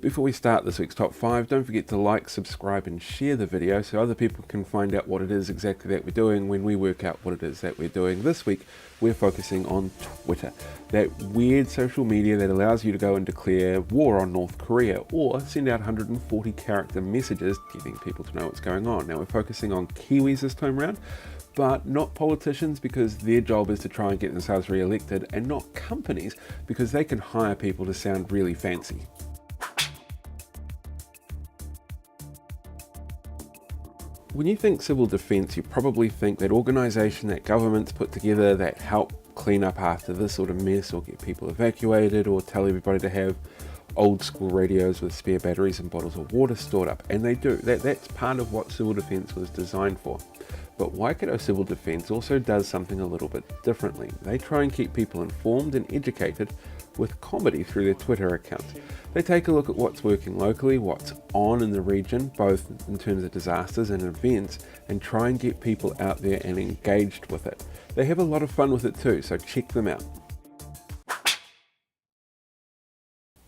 Before we start this week's top 5, don't forget to like, subscribe and share the video so other people can find out what it is exactly that we're doing when we work out what it is that we're doing. This week we're focusing on Twitter, that weird social media that allows you to go and declare war on North Korea or send out 140 character messages getting people to know what's going on. Now we're focusing on Kiwis this time around, but not politicians because their job is to try and get themselves re-elected, and not companies because they can hire people to sound really fancy. When you think civil defence, you probably think that organisation that governments put together that help clean up after this sort of mess, or get people evacuated, or tell everybody to have old school radios with spare batteries and bottles of water stored up. And they do. That's part of what civil defence was designed for. But Waikato Civil Defence also does something a little bit differently. They try and keep people informed and educated with comedy through their Twitter accounts. They take a look at what's working locally, what's on in the region, both in terms of disasters and events, and try and get people out there and engaged with it. They have a lot of fun with it too, so check them out.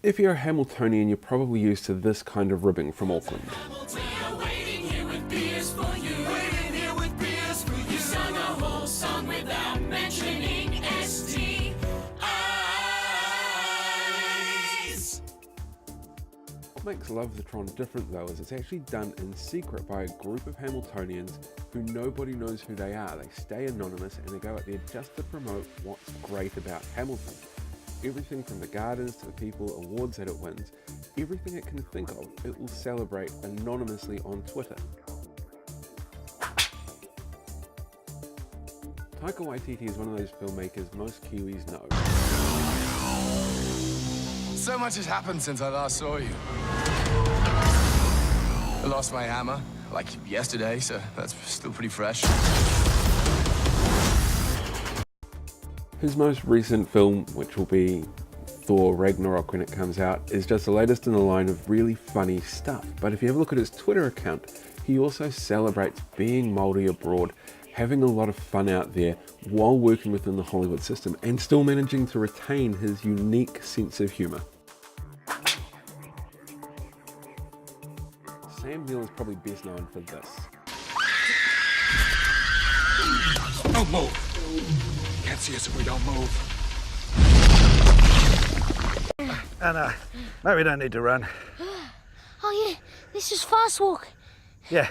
If you're a Hamiltonian, you're probably used to this kind of ribbing from Auckland. What makes Love the Tron different though is it's actually done in secret by a group of Hamiltonians who nobody knows who they are. They stay anonymous and they go out there just to promote what's great about Hamilton. Everything from the gardens to the people, awards that it wins, everything it can think of, it will celebrate anonymously on Twitter. Taika Waititi is one of those filmmakers most Kiwis know. So much has happened since I last saw you. I lost my hammer, like yesterday, so that's still pretty fresh. His most recent film, which will be Thor Ragnarok when it comes out, is just the latest in a line of really funny stuff. But if you have a look at his Twitter account, he also celebrates being Māori abroad, having a lot of fun out there while working within the Hollywood system and still managing to retain his unique sense of humour. Sam Neill is probably best known for this. Don't move! Can't see us if we don't move. No, maybe we don't need to run. Oh yeah, this is fast walk. Yeah.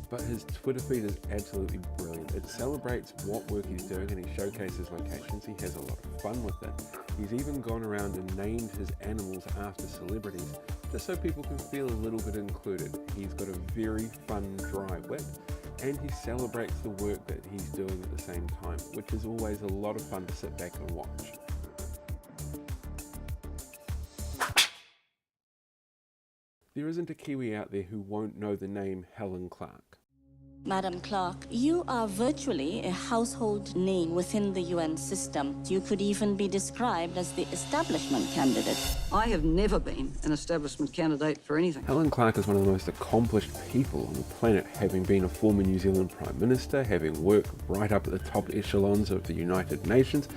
But his Twitter feed is absolutely brilliant. It celebrates what work he's doing and he showcases locations. He has a lot of fun with it. He's even gone around and named his animals after celebrities, just so people can feel a little bit included. He's got a very fun, dry wit, and he celebrates the work that he's doing at the same time, which is always a lot of fun to sit back and watch. There isn't a Kiwi out there who won't know the name Helen Clark. Madam Clark, you are virtually a household name within the UN system. You could even be described as the establishment candidate. I have never been an establishment candidate for anything. Helen Clark is one of the most accomplished people on the planet, having been a former New Zealand Prime Minister, having worked right up at the top echelons of the United Nations,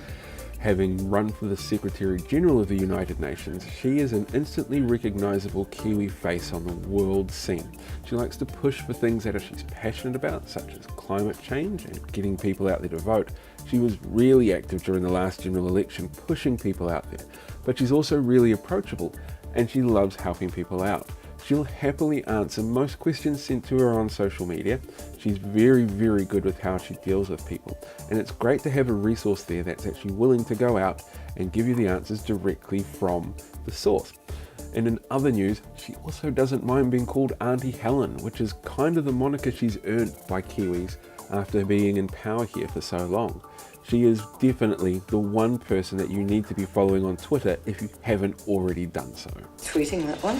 having run for the Secretary General of the United Nations. She is an instantly recognisable Kiwi face on the world scene. She likes to push for things that she's passionate about, such as climate change and getting people out there to vote. She was really active during the last general election, pushing people out there. But she's also really approachable, and she loves helping people out. She'll happily answer most questions sent to her on social media. She's very, very good with how she deals with people. And it's great to have a resource there that's actually willing to go out and give you the answers directly from the source. And in other news, she also doesn't mind being called Auntie Helen, which is kind of the moniker she's earned by Kiwis after being in power here for so long. She is definitely the one person that you need to be following on Twitter if you haven't already done so. Tweeting that one?